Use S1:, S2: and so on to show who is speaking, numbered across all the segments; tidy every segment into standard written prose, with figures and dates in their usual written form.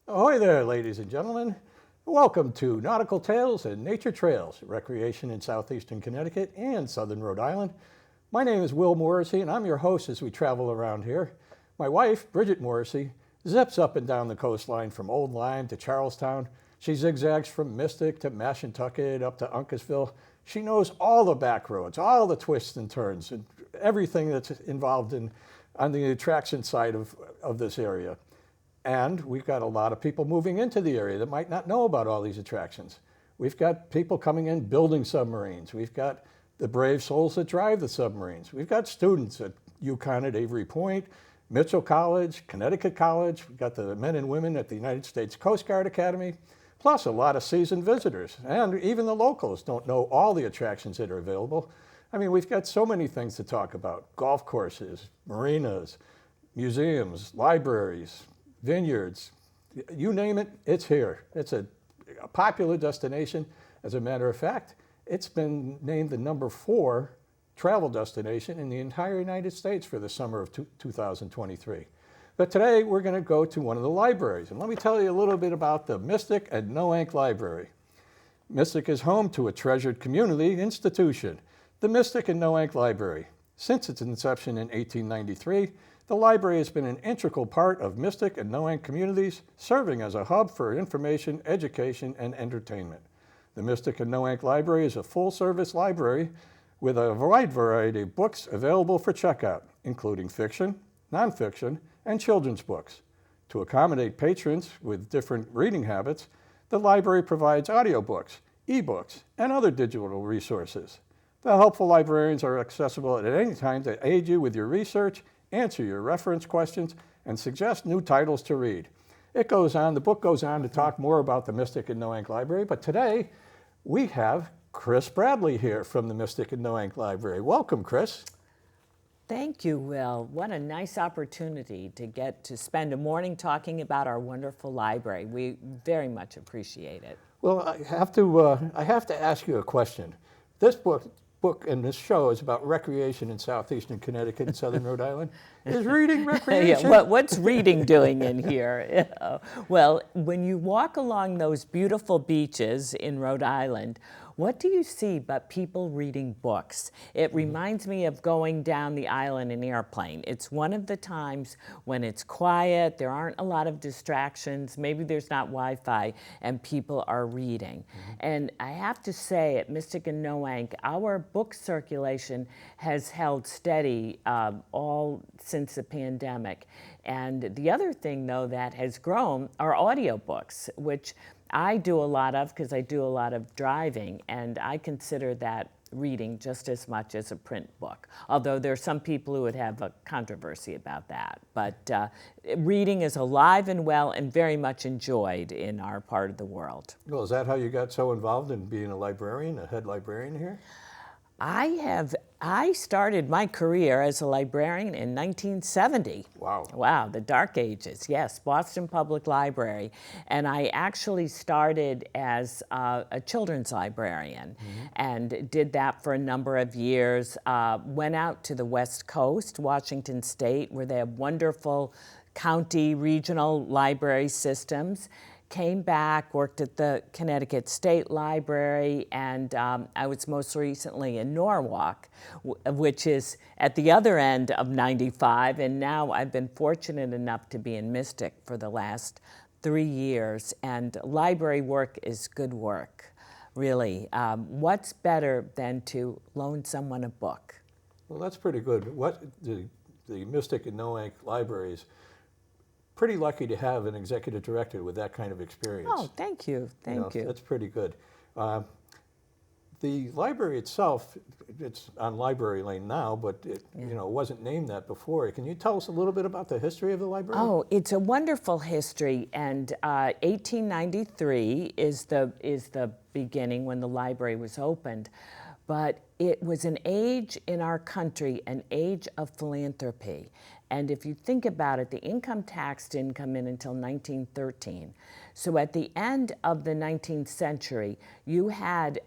S1: Ahoy there, ladies and gentlemen. Welcome to Nautical Tales and Nature Trails, recreation in southeastern Connecticut and southern Rhode Island. My name is Will Morrissey, and I'm your host as we travel around here. My wife, Bridget Morrissey, zips up and down the coastline from Old Lyme to Charlestown. She zigzags from Mystic to Mashantucket up to Uncasville. She knows all the back roads, all the twists and turns, and everything that's involved on the attraction side of this area. And we've got a lot of people moving into the area that might not know about all these attractions. We've got people coming in building submarines. We've got the brave souls that drive the submarines. We've got students at UConn at Avery Point, Mitchell College, Connecticut College. We've got the men and women at the United States Coast Guard Academy, plus a lot of seasoned visitors. And even the locals don't know all the attractions that are available. I mean, we've got so many things to talk about: golf courses, marinas, museums, libraries, vineyards, you name it, it's here. It's a popular destination. As a matter of fact, it's been named the #4 travel destination in the entire United States for the summer of 2023. But today we're going to go to one of the libraries, and let me tell you a little bit about the Mystic and Noank Library. Mystic is home to a treasured community institution, the Mystic and Noank Library. Since its inception in 1893, the library has been an integral part of Mystic and Noank communities, serving as a hub for information, education, and entertainment. The Mystic and Noank Library is a full-service library with a wide variety of books available for checkout, including fiction, nonfiction, and children's books. To accommodate patrons with different reading habits, the library provides audiobooks, ebooks, and other digital resources. The helpful librarians are accessible at any time to aid you with your research, answer your reference questions, and suggest new titles to read. The book goes on to talk more about the Mystic and Noank Library, but today we have Chris Bradley here from the Mystic and Noank Library. Welcome, Chris.
S2: Thank you, Will. What a nice opportunity to get to spend a morning talking about our wonderful library. We very much appreciate it.
S1: Well, I have to ask you a question. This book and this show is about recreation in southeastern Connecticut and southern Rhode Island. Is reading recreation?
S2: Yeah, what's reading doing in here? Well, when you walk along those beautiful beaches in Rhode Island, what do you see but people reading books? It reminds me of going down the aisle in an airplane. It's one of the times when it's quiet, there aren't a lot of distractions, maybe there's not Wi-Fi, and people are reading. And I have to say, at Mystic and Noank, our book circulation has held steady all since the pandemic. And the other thing, though, that has grown are audiobooks, which I do a lot of because I do a lot of driving, and I consider that reading just as much as a print book, although there are some people who would have a controversy about that. But reading is alive and well and very much enjoyed in our part of the world.
S1: Well, is that how you got so involved in being a librarian, a head librarian here?
S2: I started my career as a librarian in 1970.
S1: Wow.
S2: Wow, the dark ages, yes, Boston Public Library. And I actually started as a children's librarian and did that for a number of years. Went out to the West Coast, Washington State, where they have wonderful county regional library systems. Came back, worked at the Connecticut State Library, and I was most recently in Norwalk, which is at the other end of 95, and now I've been fortunate enough to be in Mystic for the last 3 years, and library work is good work, really. What's better than to loan someone a book?
S1: Well, that's pretty good. The Mystic and Noank Libraries, pretty lucky to have an executive director with that kind of experience.
S2: Oh, thank you, thank you.
S1: That's pretty good. The library itself, it's on Library Lane now, but it wasn't named that before. Can you tell us a little bit about the history of the library?
S2: Oh, it's a wonderful history, and 1893 is the beginning when the library was opened. But it was an age in our country, an age of philanthropy. And if you think about it, the income tax didn't come in until 1913. So at the end of the 19th century, you had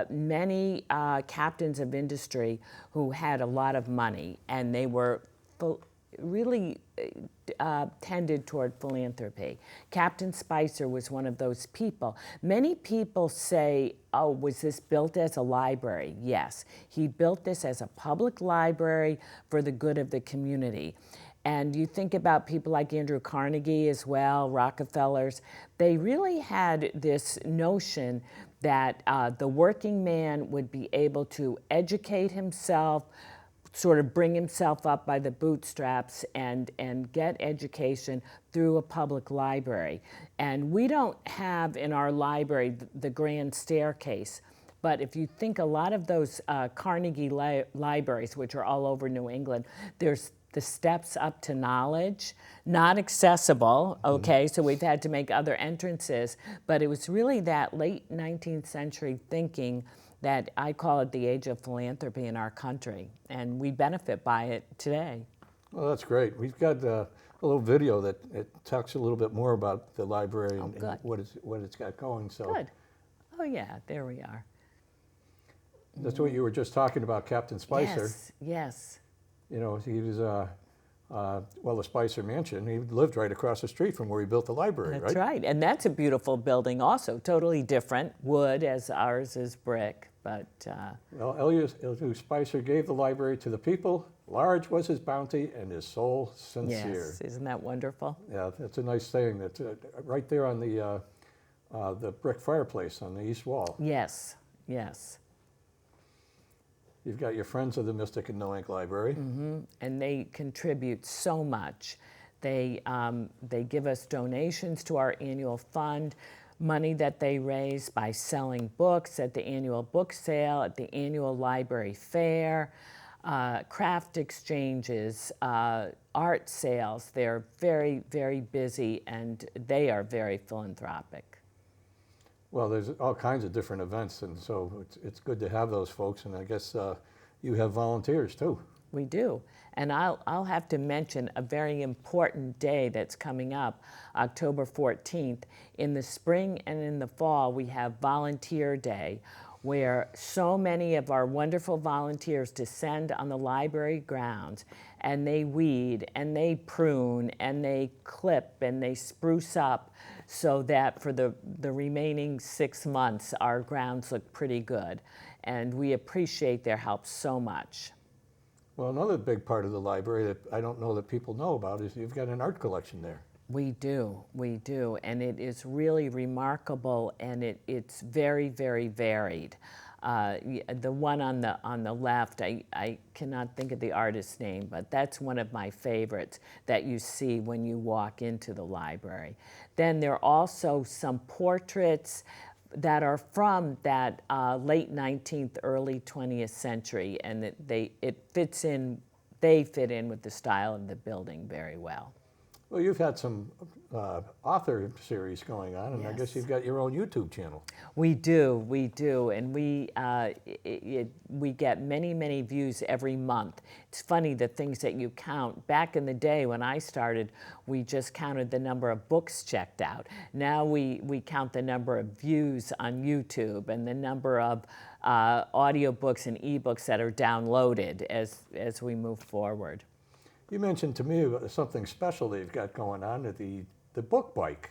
S2: many captains of industry who had a lot of money, and they were really tended toward philanthropy. Captain Spicer was one of those people. Many people say, oh, was this built as a library? Yes, he built this as a public library for the good of the community. And you think about people like Andrew Carnegie as well, Rockefellers, they really had this notion that the working man would be able to educate himself, sort of bring himself up by the bootstraps and get education through a public library. And we don't have in our library the grand staircase. But if you think a lot of those Carnegie libraries, which are all over New England, there's the steps up to knowledge, not accessible, okay, so we've had to make other entrances, but it was really that late 19th century thinking that I call it the age of philanthropy in our country, and we benefit by it today.
S1: Well, that's great. We've got a little video that it talks a little bit more about the library and what it's got going. So.
S2: Good. Oh yeah, there we are.
S1: That's what you were just talking about, Captain Spicer.
S2: Yes, yes.
S1: You know, he was, well, the Spicer Mansion, he lived right across the street from where he built the library, right?
S2: That's right, and that's a beautiful building also, totally different, wood as ours is brick, but...
S1: Well, Elihu Spicer gave the library to the people, large was his bounty and his soul sincere.
S2: Yes, isn't that wonderful?
S1: Yeah, that's a nice saying, that's right there on the brick fireplace on the east wall.
S2: Yes, yes.
S1: You've got your Friends of the Mystic and Noank Library.
S2: Mm-hmm. And they contribute so much. They give us donations to our annual fund, money that they raise by selling books at the annual book sale, at the annual library fair, craft exchanges, art sales. They're very, very busy, and they are very philanthropic.
S1: Well, there's all kinds of different events, and so it's good to have those folks, and I guess you have volunteers too.
S2: We do, and I'll have to mention a very important day that's coming up, October 14th. In the spring and in the fall, we have Volunteer Day, where so many of our wonderful volunteers descend on the library grounds, and they weed, and they prune, and they clip, and they spruce up, so that for the remaining 6 months, our grounds look pretty good. And we appreciate their help so much.
S1: Well, another big part of the library that I don't know that people know about is you've got an art collection there.
S2: We do, and it is really remarkable, and it's very, very varied. The one on the left, I cannot think of the artist's name, but that's one of my favorites that you see when you walk into the library. Then there are also some portraits that are from that late 19th, early 20th century, and they fit in with the style of the building very well.
S1: Well, you've had some author series going on, and
S2: Yes.
S1: I guess you've got your own YouTube channel.
S2: We do, and we get many, many views every month. It's funny, the things that you count. Back in the day when I started, we just counted the number of books checked out. Now we count the number of views on YouTube and the number of audiobooks and ebooks that are downloaded as we move forward.
S1: You mentioned to me something special that you've got going on, the book bike.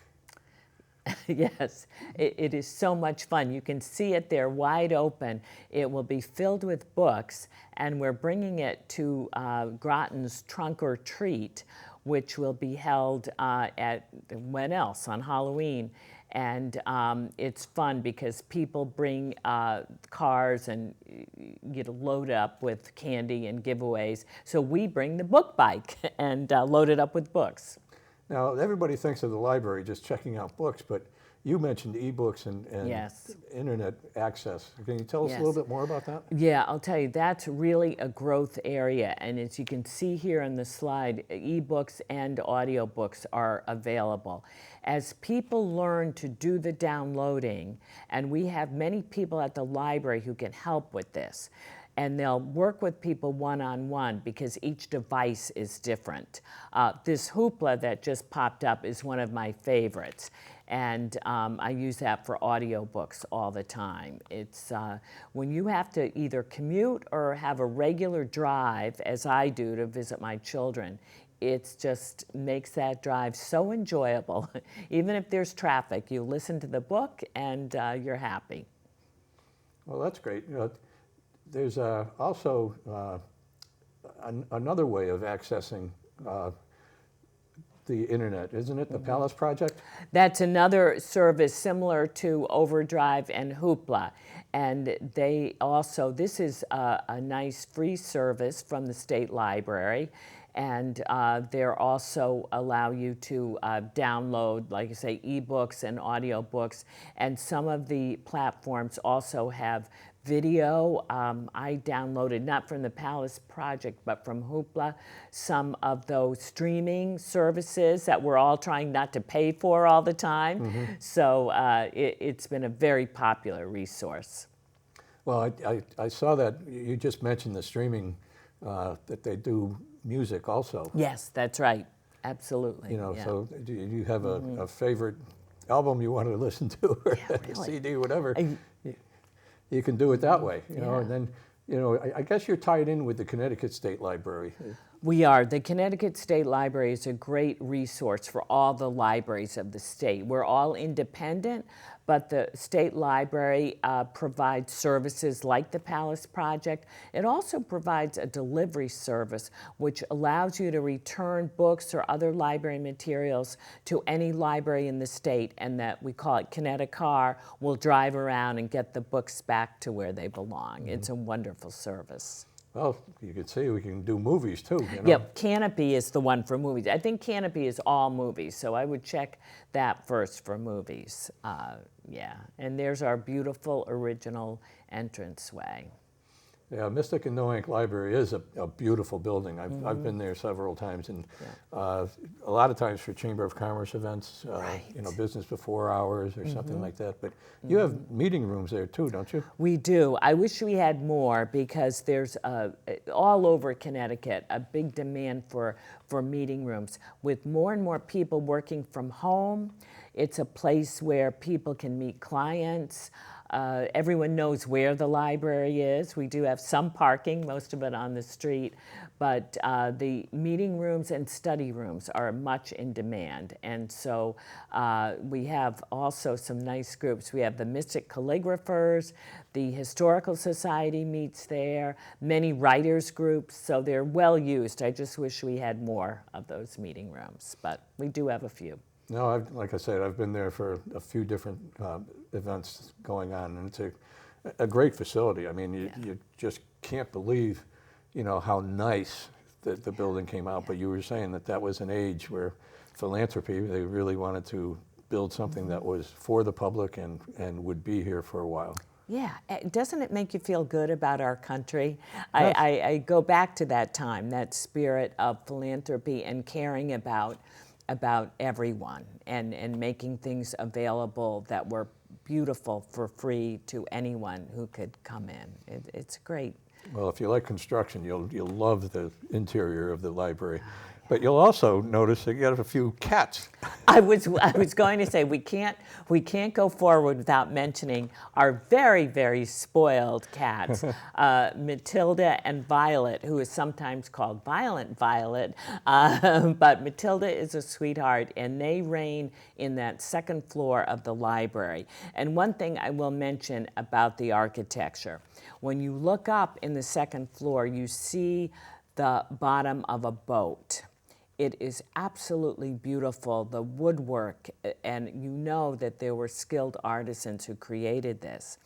S2: Yes, it is so much fun. You can see it there wide open. It will be filled with books, and we're bringing it to Groton's Trunk or Treat, which will be held at, when else, on Halloween. And it's fun because people bring cars and load up with candy and giveaways. So we bring the book bike and load it up with books.
S1: Now, everybody thinks of the library just checking out books, but you mentioned ebooks and
S2: Yes.
S1: internet access. Can you tell us
S2: Yes.
S1: a little bit more about that?
S2: Yeah, I'll tell you, that's really a growth area. And as you can see here on the slide, ebooks and audiobooks are available. As people learn to do the downloading, and we have many people at the library who can help with this, and they'll work with people one-on-one because each device is different. This Hoopla that just popped up is one of my favorites, and I use that for audiobooks all the time. It's when you have to either commute or have a regular drive, as I do to visit my children, it just makes that drive so enjoyable. Even if there's traffic, you listen to the book and you're happy.
S1: Well, that's great. There's also another way of accessing the internet, isn't it? The Palace Project?
S2: That's another service similar to Overdrive and Hoopla. And they also, this is a nice free service from the State Library. And they're also allow you to download, like I say, ebooks and audiobooks. And some of the platforms also have video. I downloaded, not from the Palace Project, but from Hoopla, some of those streaming services that we're all trying not to pay for all the time. So it's been a very popular resource.
S1: Well, I saw that you just mentioned the streaming, that they do music also.
S2: Yes, that's right. Absolutely.
S1: You know,
S2: yeah.
S1: so do you have a favorite album you want to listen to, or
S2: Yeah,
S1: a
S2: really.
S1: CD, whatever? You can do it that way, you know, and then, you know, I guess you're tied in with the Connecticut State Library.
S2: We are. The Connecticut State Library is a great resource for all the libraries of the state. We're all independent, but the State Library provides services like the Palace Project. It also provides a delivery service which allows you to return books or other library materials to any library in the state, and that we call it Connecticar. Will drive around and get the books back to where they belong. It's a wonderful service.
S1: Well, you can see we can do movies too, you know.
S2: Yep, Canopy is the one for movies. I think Canopy is all movies, so I would check that first for movies. Yeah, and there's our beautiful original entranceway.
S1: Yeah, Mystic and Noank Library is a beautiful building. I've been there several times, and a lot of times for Chamber of Commerce events, you know, business before hours or something like that. But you have meeting rooms there too, don't you?
S2: We do. I wish we had more, because there's all over Connecticut a big demand for meeting rooms. With more and more people working from home, it's a place where people can meet clients. Everyone knows where the library is. We do have some parking, most of it on the street, but the meeting rooms and study rooms are much in demand. And so we have also some nice groups. We have the Mystic Calligraphers, the Historical Society meets there, many writers groups, so they're well used. I just wish we had more of those meeting rooms, but we do have a few.
S1: No, like I said, I've been there for a few different events going on, and it's a great facility. I mean, you just can't believe, you know, how nice the building came out. But you were saying that was an age where philanthropy, they really wanted to build something that was for the public and would be here for a while.
S2: Yeah, doesn't it make you feel good about our country?
S1: Yes.
S2: I go back to that time, that spirit of philanthropy and caring about everyone, and making things available that were beautiful for free to anyone who could come in. It's great.
S1: Well, if you like construction, you'll love the interior of the library. But you'll also notice that you got a few cats.
S2: I was going to say we can't go forward without mentioning our very, very spoiled cats, Matilda and Violet, who is sometimes called Violent Violet, but Matilda is a sweetheart, and they reign in that second floor of the library. And one thing I will mention about the architecture: when you look up in the second floor, you see the bottom of a boat. It is absolutely beautiful, the woodwork, and you know that there were skilled artisans who created this.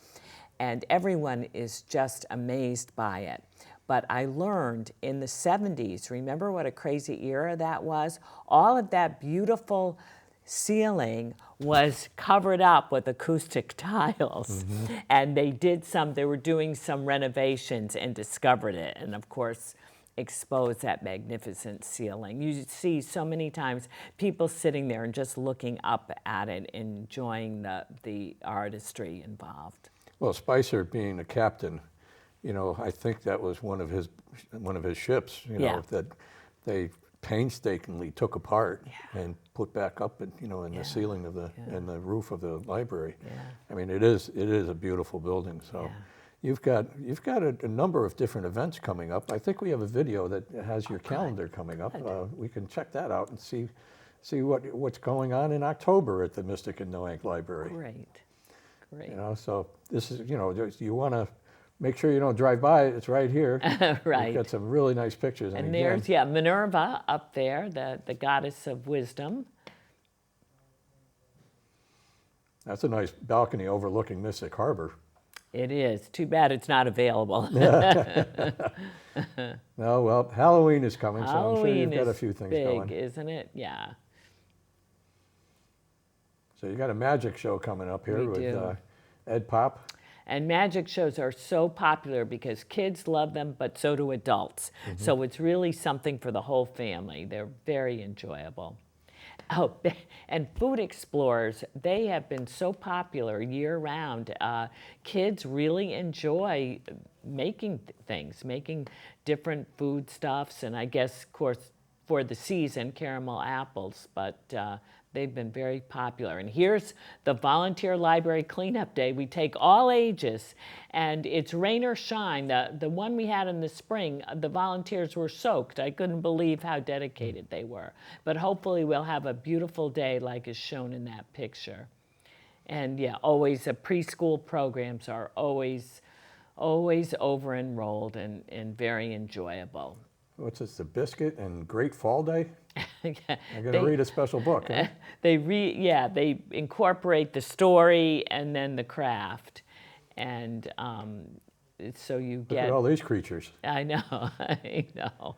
S2: And everyone is just amazed by it. But I learned in the 70s, remember what a crazy era that was? All of that beautiful ceiling was covered up with acoustic tiles. And they were doing some renovations and discovered it. And of course, expose that magnificent ceiling. You see so many times people sitting there and just looking up at it, enjoying the artistry involved.
S1: Well, Spicer being a captain, you know, I think that was one of his ships, you know, that they painstakingly took apart and put back up, in the ceiling of and the roof of the library. I mean, it is a beautiful building. So, You've got a number of different events coming up. I think we have a video that has your calendar coming up. We can check that out and see what's going on in October at the Mystic and Noank Library.
S2: Great.
S1: You know, so this is, you know, you want to make sure you don't drive by it. It's right here.
S2: Right.
S1: We've got some really nice pictures.
S2: And
S1: again,
S2: there's, Minerva up there, the goddess of wisdom.
S1: that's a nice balcony overlooking Mystic Harbor.
S2: It is. Too bad it's not available.
S1: No, well, Halloween is coming, so I'm sure
S2: Halloween
S1: you've got a
S2: is
S1: few things
S2: big,
S1: going.
S2: isn't it? Yeah.
S1: So you got a magic show coming up here
S2: We
S1: with
S2: do.
S1: Ed Pop.
S2: And magic shows are so popular because kids love them, but so do adults. So it's really something for the whole family. They're very enjoyable. Oh, and food explorers, they have been so popular year-round. Kids really enjoy making things, making different foodstuffs, and I guess, of course, for the season, caramel apples, but they've been very popular. And here's the Volunteer Library Cleanup Day. We take all ages, and it's rain or shine. The one we had in the spring, the volunteers were soaked. I couldn't believe how dedicated they were. But hopefully we'll have a beautiful day like is shown in that picture. And yeah, always preschool programs are always over-enrolled and very enjoyable.
S1: What's this, the Biscuit and Great Fall Day? I'm going to
S2: They-
S1: read a special book. Huh?
S2: They incorporate the story and then the craft, and so you
S1: Look
S2: get.
S1: at all these creatures.
S2: I know, I know.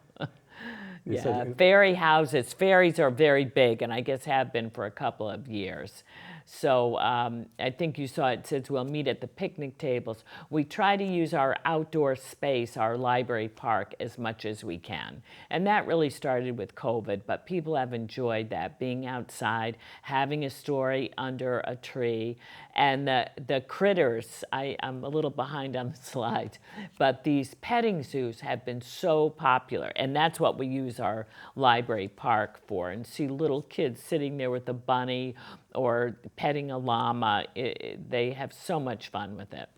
S1: You
S2: Yeah,
S1: said-
S2: fairy houses. Fairies are very big, and I guess have been for a couple of years. So I think you saw it says we'll meet at the picnic tables. We try to use our outdoor space, our library park, as much as we can. And that really started with COVID, but people have enjoyed that, being outside, having a story under a tree. And the critters, I'm a little behind on the slides, but these petting zoos have been so popular. And that's what we use our library park for. And see little kids sitting there with a bunny or petting a llama. They have so much fun with it.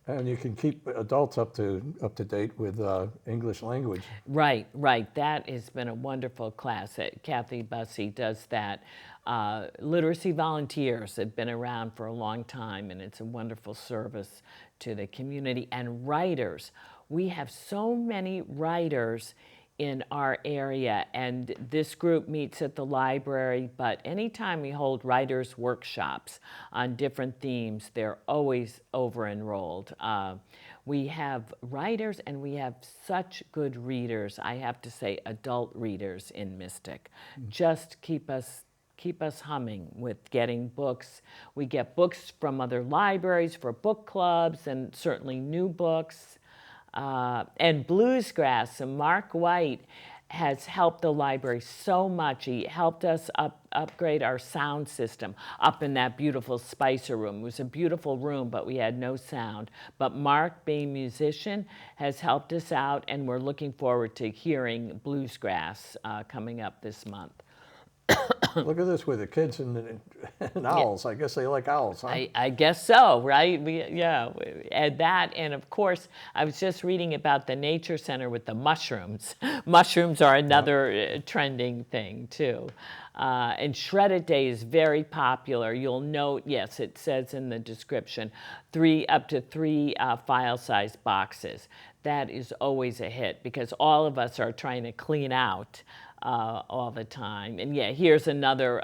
S1: And you can keep adults up to date with English language.
S2: Right. That has been a wonderful class. Kathy Bussey does that. Literacy volunteers have been around for a long time, and it's a wonderful service to the community. And writers, we have so many writers in our area, and this group meets at the library, but anytime we hold writers' workshops on different themes, they're always over-enrolled. We have writers and we have such good readers, I have to say adult readers in Mystic. Just keep us humming with getting books. We get books from other libraries for book clubs and certainly new books. And Bluesgrass, and Mark White has helped the library so much. He helped us upgrade our sound system up in that beautiful Spicer room. It was a beautiful room, but we had no sound. But Mark, being a musician, has helped us out, and we're looking forward to hearing Bluesgrass coming up this month.
S1: Look at this with the kids and owls. I guess they like owls, huh?
S2: I guess so, right? And that, and of course, I was just reading about the Nature Center with the mushrooms. Mushrooms are another trending thing, too. And Shredded Day is very popular. You'll note, yes, it says in the description, up to three file-size boxes. That is always a hit because all of us are trying to clean out all the time. And yeah, here's another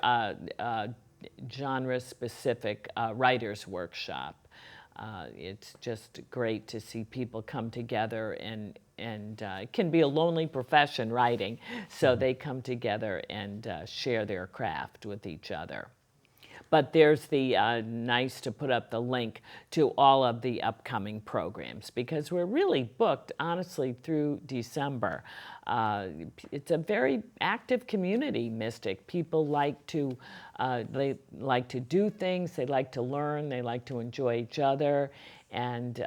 S2: genre-specific writer's workshop. It's just great to see people come together, and it can be a lonely profession, writing, so they come together and share their craft with each other. But there's the nice to put up the link to all of the upcoming programs because we're really booked, honestly, through December. It's a very active community, Mystic. People like to do things. They like to learn. They like to enjoy each other, and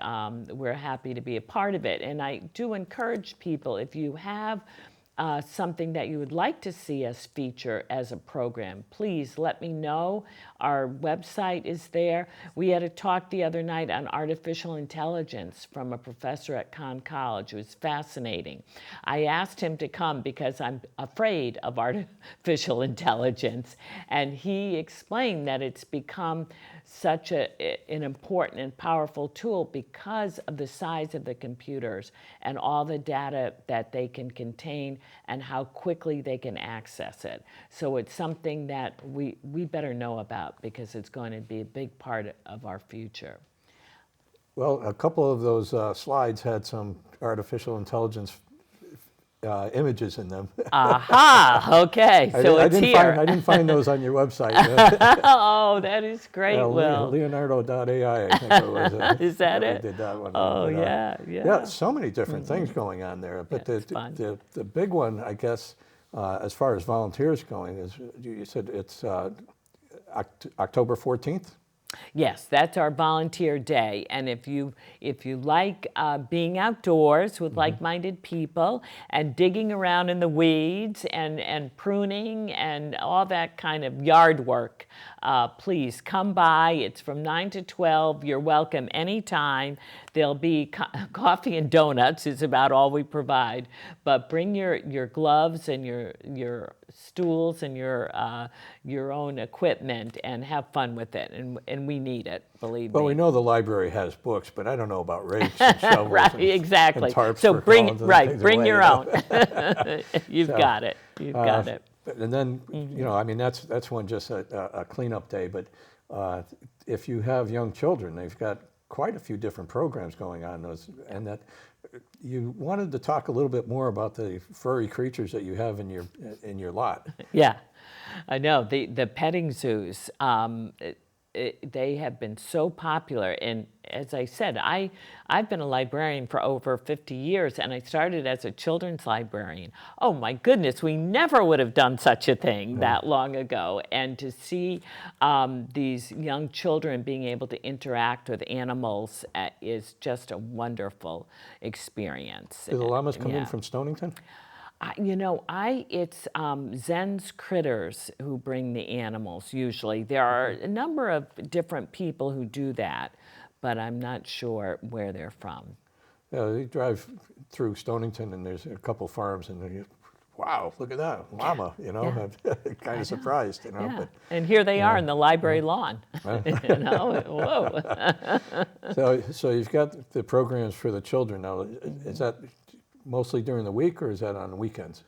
S2: we're happy to be a part of it. And I do encourage people, if you have something that you would like to see us feature as a program, please let me know. Our website is there. We had a talk the other night on artificial intelligence from a professor at Conn College. It was fascinating. I asked him to come because I'm afraid of artificial intelligence, and he explained that it's become such an important and powerful tool because of the size of the computers and all the data that they can contain and how quickly they can access it. So it's something that we better know about because it's going to be a big part of our future.
S1: Well, a couple of those slides had some artificial intelligence images in them.
S2: Aha! Okay, so it's here.
S1: I didn't find those on your website.
S2: Oh, that is great, Will.
S1: Leonardo.ai, I think it was.
S2: Is that it?
S1: I did that one.
S2: Oh,
S1: But,
S2: yeah.
S1: Yeah, so many different things going on there. But
S2: Yeah, it's fun.
S1: the big one, I guess, as far as volunteers going, is you said it's October 14th?
S2: Yes, that's our volunteer day, and if you like being outdoors with like-minded people and digging around in the weeds and pruning and all that kind of yard work, please come by. It's from 9 to 12. You're welcome anytime. There'll be coffee and donuts is about all we provide, but bring your gloves and your stools and your own equipment and have fun with it, and we need it, believe me.
S1: Well, we know the library has books, but I don't know about rakes and shovels
S2: Right,
S1: and,
S2: exactly.
S1: and tarps
S2: So
S1: for
S2: bring
S1: hauling
S2: bring
S1: things
S2: your
S1: away,
S2: own. You've got it. You've got it.
S1: And then, I mean, that's one just a cleanup day. But if you have young children, they've got quite a few different programs going on. And that you wanted to talk a little bit more about the furry creatures that you have in your lot.
S2: Yeah, I know. The petting zoos, they have been so popular. And as I said, I've been a librarian for over 50 years, and I started as a children's librarian. Oh my goodness, we never would have done such a thing that long ago. And to see these young children being able to interact with animals is just a wonderful experience.
S1: Do the llamas come in from Stonington?
S2: It's Zen's Critters who bring the animals usually. There are a number of different people who do that, but I'm not sure where they're from.
S1: Yeah, they drive through Stonington and there's a couple farms and they, wow, look at that, llama, I'm kind of surprised,
S2: Yeah.
S1: But,
S2: and here they are in the library lawn, whoa.
S1: So you've got the programs for the children now. Is that mostly during the week or is that on weekends?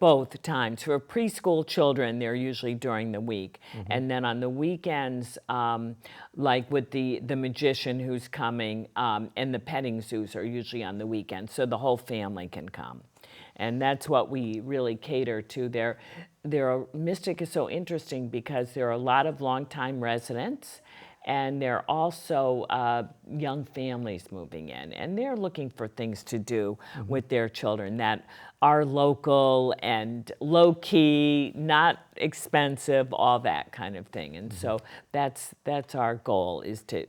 S2: Both times. For preschool children, they're usually during the week. And then on the weekends, like with the magician who's coming, and the petting zoos are usually on the weekends, so the whole family can come. And that's what we really cater to. Mystic is so interesting because there are a lot of longtime residents, and there are also young families moving in, and they're looking for things to do with their children that are local and low-key, not expensive, all that kind of thing. And so that's our goal, is to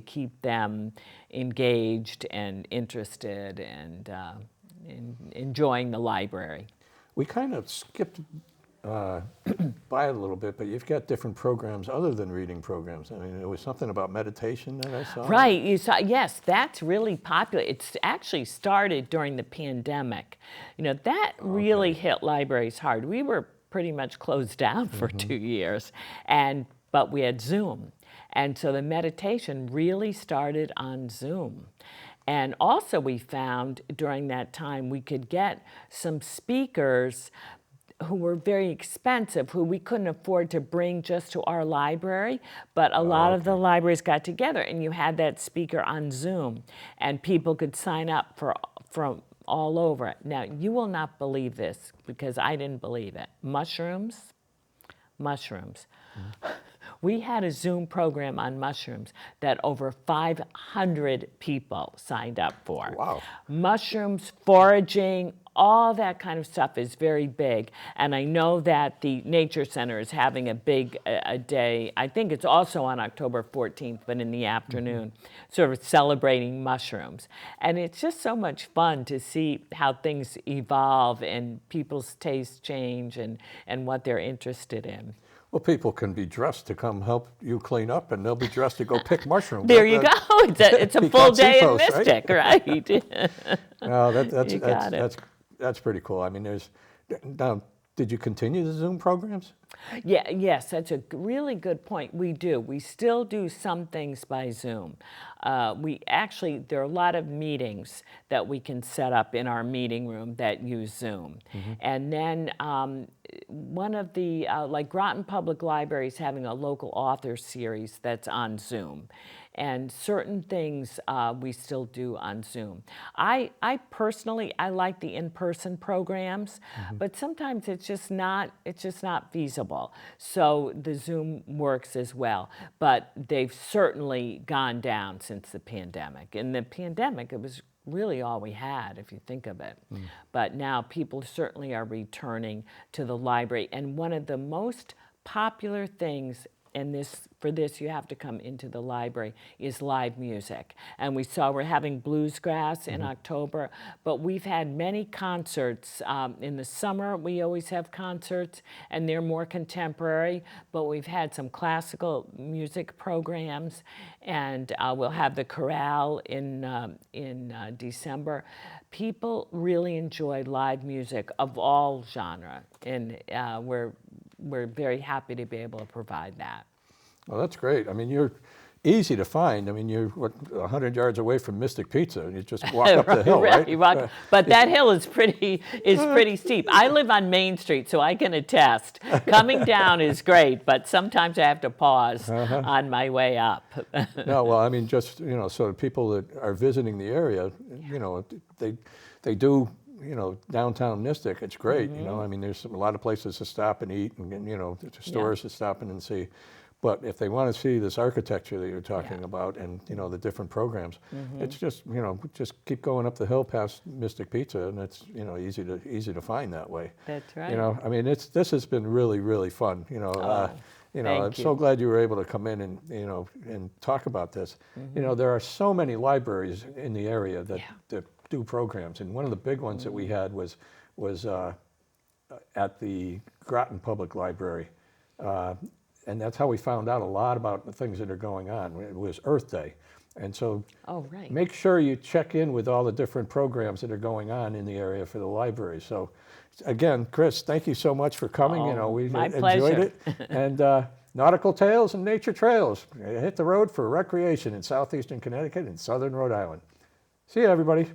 S2: keep them engaged and interested and enjoying the library.
S1: We kind of skipped by it a little bit, but you've got different programs other than reading programs. I mean, there was something about meditation that I saw.
S2: Right, you saw, yes, that's really popular. It's actually started during the pandemic. That really hit libraries hard. We were pretty much closed down for 2 years, but we had Zoom. And so the meditation really started on Zoom. And also we found during that time we could get some speakers who were very expensive, who we couldn't afford to bring just to our library, but a lot of the libraries got together and you had that speaker on Zoom and people could sign up from all over. Now, you will not believe this because I didn't believe it. Mushrooms. We had a Zoom program on mushrooms that over 500 people signed up for.
S1: Wow.
S2: Mushrooms, foraging, all that kind of stuff is very big. And I know that the Nature Center is having a big a day. I think it's also on October 14th, but in the afternoon, sort of celebrating mushrooms. And it's just so much fun to see how things evolve and people's tastes change and what they're interested in.
S1: Well, people can be dressed to come help you clean up, and they'll be dressed to go pick mushrooms.
S2: There you go. It's a full day in Mystic, right?
S1: No,
S2: You got it.
S1: that's pretty cool. I mean, now, did you continue the Zoom programs?
S2: Yes, that's a really good point. We do. We still do some things by Zoom. There are a lot of meetings that we can set up in our meeting room that use Zoom. And then one of the, like Groton Public Library is having a local author series that's on Zoom. And certain things we still do on Zoom. I personally, I like the in-person programs, but sometimes it's just not feasible. So the Zoom works as well, but they've certainly gone down since the pandemic. In the pandemic, it was really all we had, if you think of it. But now people certainly are returning to the library. And one of the most popular things, and for this you have to come into the library, is live music. And we're having Bluesgrass in October, but we've had many concerts. In the summer we always have concerts, and they're more contemporary, but we've had some classical music programs, and we'll have the chorale in December. People really enjoy live music of all genre, and we're very happy to be able to provide that.
S1: Well, that's great. I mean, you're easy to find. I mean, you're 100 yards away from Mystic Pizza, and you just walk up the hill, right?
S2: You walk, but that hill is pretty steep. I live on Main Street, so I can attest. Coming down is great, but sometimes I have to pause on my way up.
S1: No, well, I mean, just so people that are visiting the area, they do. Downtown Mystic, it's great. I mean, there's a lot of places to stop and eat, and stores to stop in and see. But if they want to see this architecture that you're talking about, and the different programs, it's just just keep going up the hill past Mystic Pizza, and it's easy to find that way.
S2: That's right.
S1: I mean, this has been really fun. I'm so glad you were able to come in and talk about this. There are so many libraries in the area that do programs, and one of the big ones that we had was at the Groton Public Library, and that's how we found out a lot about the things that are going on. It was Earth Day, and so make sure you check in with all the different programs that are going on in the area for the library. So again, Chris, thank you so much for coming. We enjoyed it. And Nautical Tales and Nature Trails, hit the road for recreation in southeastern Connecticut and southern Rhode Island. See you, everybody.